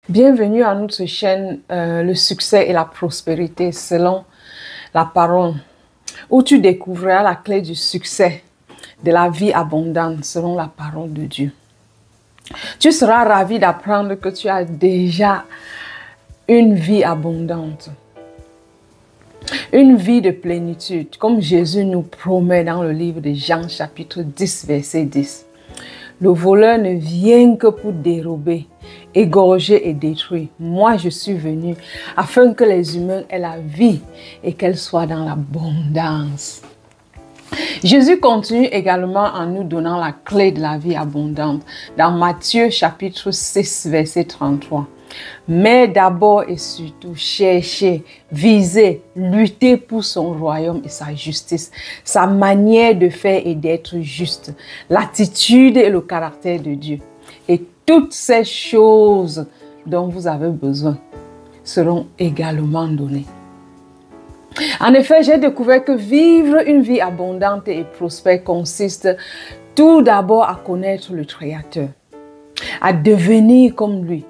Bienvenue à notre chaîne Le succès et la prospérité selon la parole, où tu découvriras la clé du succès, de la vie abondante selon la parole de Dieu. Tu seras ravi d'apprendre que tu as déjà une vie abondante, une vie de plénitude, comme Jésus nous promet dans le livre de Jean chapitre 10, verset 10. Le voleur ne vient que pour dérober, égorger et détruire. Moi, je suis venu afin que les humains aient la vie et qu'elle soit dans l'abondance. Jésus continue également en nous donnant la clé de la vie abondante dans Matthieu chapitre 6, verset 33. Mais d'abord et surtout, cherchez, visez, luttez pour son royaume et sa justice, sa manière de faire et d'être juste, l'attitude et le caractère de Dieu. Et toutes ces choses dont vous avez besoin seront également données. En effet, j'ai découvert que vivre une vie abondante et prospère consiste tout d'abord à connaître le Créateur, à devenir comme lui,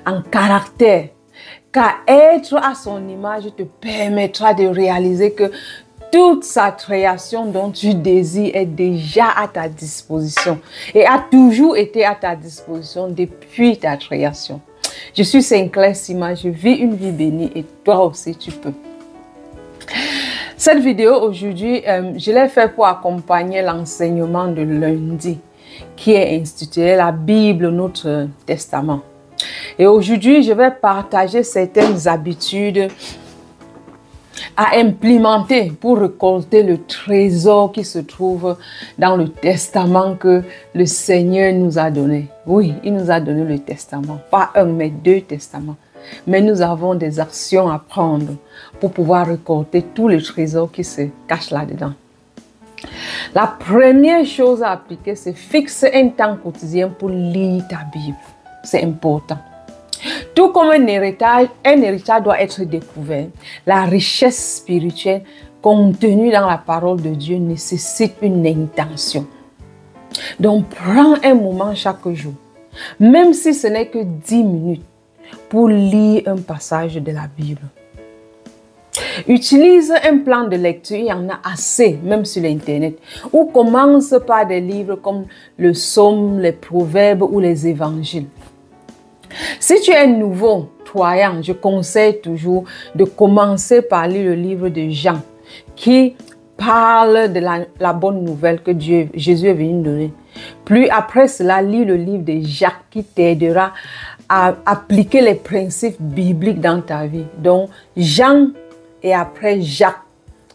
en caractère, car être à son image te permettra de réaliser que toute sa création dont tu désires est déjà à ta disposition et a toujours été à ta disposition depuis ta création. Je suis Sinclair Sima, je vis une vie bénie et toi aussi tu peux. Cette vidéo aujourd'hui, je l'ai fait pour accompagner l'enseignement de lundi qui est intitulé La Bible, notre testament. Et aujourd'hui, je vais partager certaines habitudes à implémenter pour récolter le trésor qui se trouve dans le testament que le Seigneur nous a donné. Oui, il nous a donné le testament, pas un, mais deux testaments. Mais nous avons des actions à prendre pour pouvoir récolter tous les trésors qui se cachent là-dedans. La première chose à appliquer, c'est fixer un temps quotidien pour lire ta Bible. C'est important. Tout comme un héritage doit être découvert, la richesse spirituelle contenue dans la parole de Dieu nécessite une intention. Donc, prends un moment chaque jour, même si ce n'est que 10 minutes, pour lire un passage de la Bible. Utilise un plan de lecture, il y en a assez, même sur l'internet, ou commence par des livres comme le Psaume, les Proverbes ou les Évangiles. Si tu es nouveau, croyant, je conseille toujours de commencer par lire le livre de Jean, qui parle de la bonne nouvelle que Jésus est venu donner. Puis après cela, lis le livre de Jacques qui t'aidera à appliquer les principes bibliques dans ta vie. Donc, Jean et après Jacques.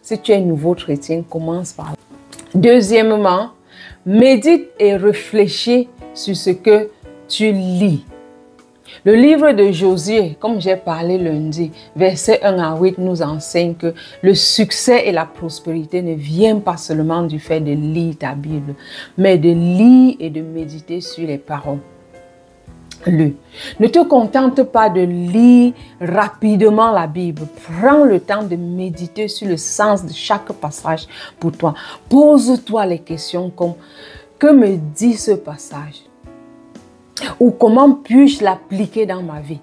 Si tu es nouveau chrétien, commence par là. Deuxièmement, médite et réfléchis sur ce que tu lis. Le livre de Josué, comme j'ai parlé lundi, versets 1 à 8, nous enseigne que le succès et la prospérité ne viennent pas seulement du fait de lire ta Bible, mais de lire et de méditer sur les paroles. Ne te contente pas de lire rapidement la Bible. Prends le temps de méditer sur le sens de chaque passage pour toi. Pose-toi les questions comme « Que me dit ce passage ?» ou « Comment puis-je l'appliquer dans ma vie ?»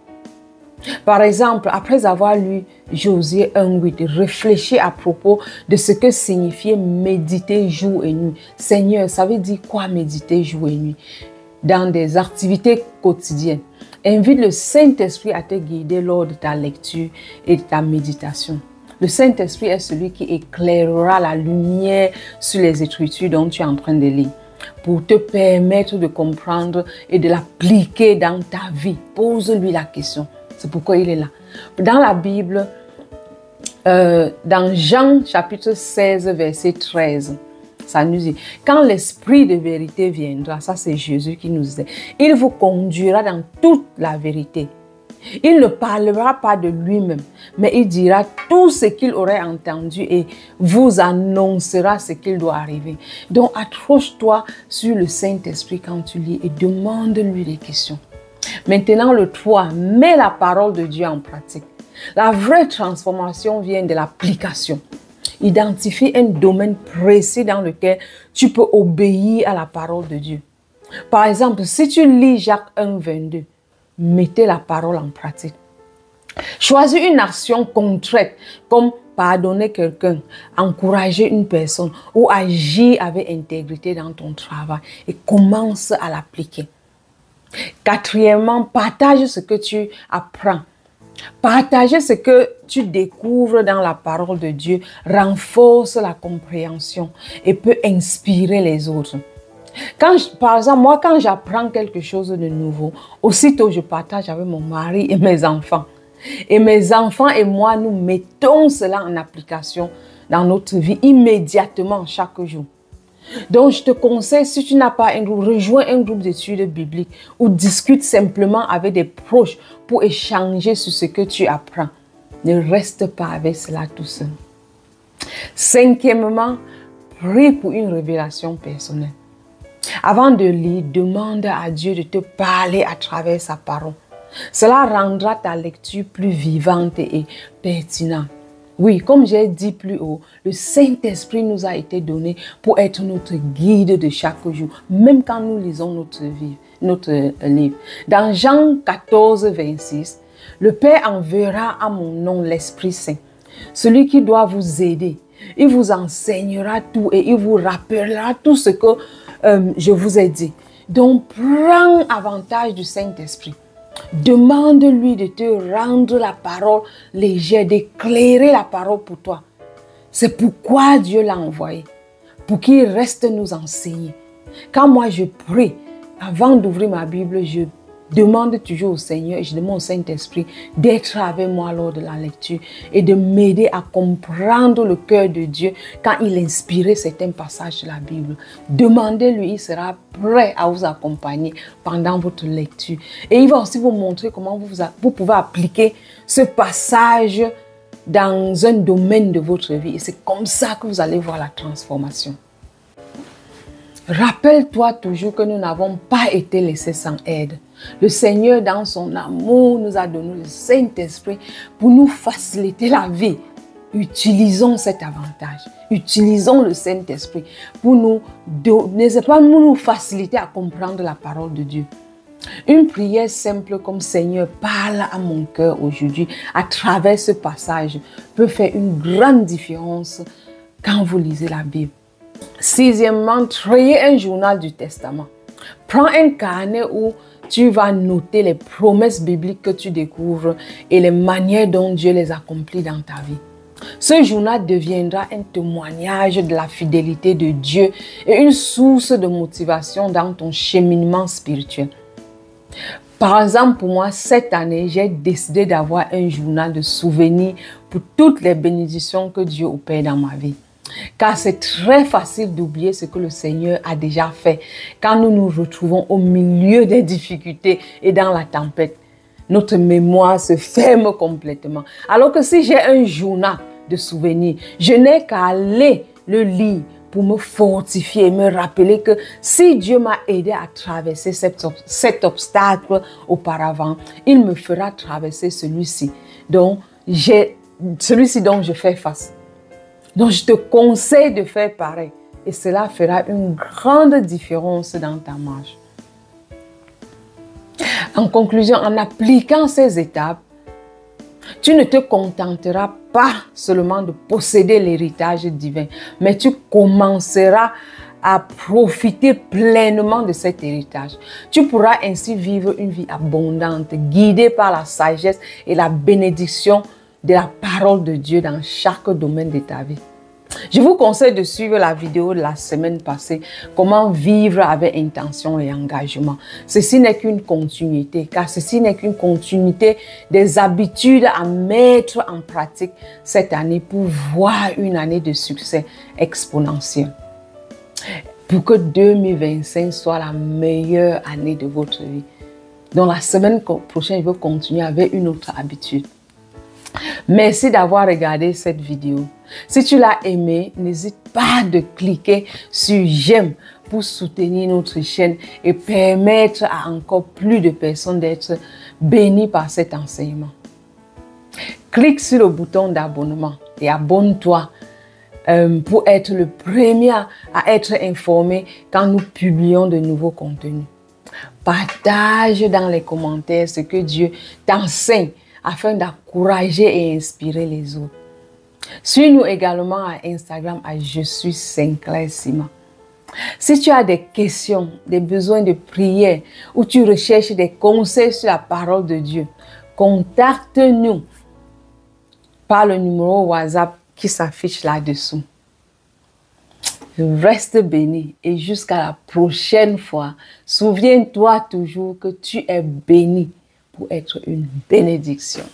Par exemple, après avoir lu Josué 1:8, réfléchis à propos de ce que signifiait méditer jour et nuit. Seigneur, ça veut dire quoi méditer jour et nuit? Dans des activités quotidiennes, invite le Saint-Esprit à te guider lors de ta lecture et de ta méditation. Le Saint-Esprit est celui qui éclairera la lumière sur les Écritures dont tu es en train de lire pour te permettre de comprendre et de l'appliquer dans ta vie. Pose-lui la question. C'est pourquoi il est là. Dans la Bible, dans Jean chapitre 16, verset 13, ça nous dit, quand l'Esprit de vérité viendra, ça c'est Jésus qui nous dit, il vous conduira dans toute la vérité. Il ne parlera pas de lui-même, mais il dira tout ce qu'il aurait entendu et vous annoncera ce qu'il doit arriver. Donc accroche-toi sur le Saint-Esprit quand tu lis et demande-lui des questions. Maintenant le 3, mets la parole de Dieu en pratique. La vraie transformation vient de l'application. Identifie un domaine précis dans lequel tu peux obéir à la parole de Dieu. Par exemple, si tu lis Jacques 1:22, mettez la parole en pratique. Choisis une action concrète comme pardonner quelqu'un, encourager une personne ou agir avec intégrité dans ton travail et commence à l'appliquer. Quatrièmement, partage ce que tu apprends. Partager ce que tu découvres dans la parole de Dieu renforce la compréhension et peut inspirer les autres. Par exemple, moi, quand j'apprends quelque chose de nouveau, aussitôt je partage avec mon mari et mes enfants. Et mes enfants et moi, nous mettons cela en application dans notre vie immédiatement chaque jour. Donc, je te conseille, si tu n'as pas un groupe, rejoins un groupe d'études bibliques ou discute simplement avec des proches pour échanger sur ce que tu apprends. Ne reste pas avec cela tout seul. Cinquièmement, prie pour une révélation personnelle. Avant de lire, demande à Dieu de te parler à travers sa parole. Cela rendra ta lecture plus vivante et pertinente. Oui, comme j'ai dit plus haut, le Saint-Esprit nous a été donné pour être notre guide de chaque jour, même quand nous lisons notre livre. Dans Jean 14, 26, le Père enverra à mon nom l'Esprit Saint, celui qui doit vous aider. Il vous enseignera tout et il vous rappellera tout ce que je vous ai dit. Donc, prends avantage du Saint-Esprit. Demande-lui de te rendre la parole légère, d'éclairer la parole pour toi. C'est pourquoi Dieu l'a envoyé, pour qu'il reste nous enseigner. Quand moi je prie, avant d'ouvrir ma Bible, je demande toujours au Seigneur et je demande au Saint-Esprit d'être avec moi lors de la lecture et de m'aider à comprendre le cœur de Dieu quand il inspirait certains passages de la Bible. Demandez-lui, il sera prêt à vous accompagner pendant votre lecture. Et il va aussi vous montrer comment vous pouvez appliquer ce passage dans un domaine de votre vie. Et c'est comme ça que vous allez voir la transformation. Rappelle-toi toujours que nous n'avons pas été laissés sans aide. Le Seigneur, dans son amour, nous a donné le Saint-Esprit pour nous faciliter la vie. Utilisons cet avantage. Utilisons le Saint-Esprit pour nous faciliter à comprendre la parole de Dieu. Une prière simple comme Seigneur, parle à mon cœur aujourd'hui à travers ce passage peut faire une grande différence quand vous lisez la Bible. Sixièmement, créez un journal du Testament. Prends un carnet où tu vas noter les promesses bibliques que tu découvres et les manières dont Dieu les accomplit dans ta vie. Ce journal deviendra un témoignage de la fidélité de Dieu et une source de motivation dans ton cheminement spirituel. Par exemple, pour moi, cette année, j'ai décidé d'avoir un journal de souvenirs pour toutes les bénédictions que Dieu opère dans ma vie. Car c'est très facile d'oublier ce que le Seigneur a déjà fait quand nous nous retrouvons au milieu des difficultés et dans la tempête. Notre mémoire se ferme complètement. Alors que si j'ai un journal de souvenirs, je n'ai qu'à aller le lire pour me fortifier et me rappeler que si Dieu m'a aidé à traverser cet obstacle auparavant, il me fera traverser celui-ci dont je fais face. Donc, je te conseille de faire pareil et cela fera une grande différence dans ta marche. En conclusion, en appliquant ces étapes, tu ne te contenteras pas seulement de posséder l'héritage divin, mais tu commenceras à profiter pleinement de cet héritage. Tu pourras ainsi vivre une vie abondante, guidée par la sagesse et la bénédiction de la parole de Dieu dans chaque domaine de ta vie. Je vous conseille de suivre la vidéo de la semaine passée, comment vivre avec intention et engagement. Ceci n'est qu'une continuité, car ceci n'est qu'une continuité des habitudes à mettre en pratique cette année pour voir une année de succès exponentiel. Pour que 2025 soit la meilleure année de votre vie. Donc la semaine prochaine, je vais continuer avec une autre habitude. Merci d'avoir regardé cette vidéo. Si tu l'as aimé, n'hésite pas de cliquer sur j'aime pour soutenir notre chaîne et permettre à encore plus de personnes d'être bénies par cet enseignement. Clique sur le bouton d'abonnement et abonne-toi pour être le premier à être informé quand nous publions de nouveaux contenus. Partage dans les commentaires ce que Dieu t'enseigne afin d'encourager et inspirer les autres. Suis-nous également à Instagram à Je suis Sinclair Sima. Si tu as des questions, des besoins de prière ou tu recherches des conseils sur la parole de Dieu, contacte-nous par le numéro WhatsApp qui s'affiche là-dessous. Reste béni et jusqu'à la prochaine fois, souviens-toi toujours que tu es béni pour être une bénédiction.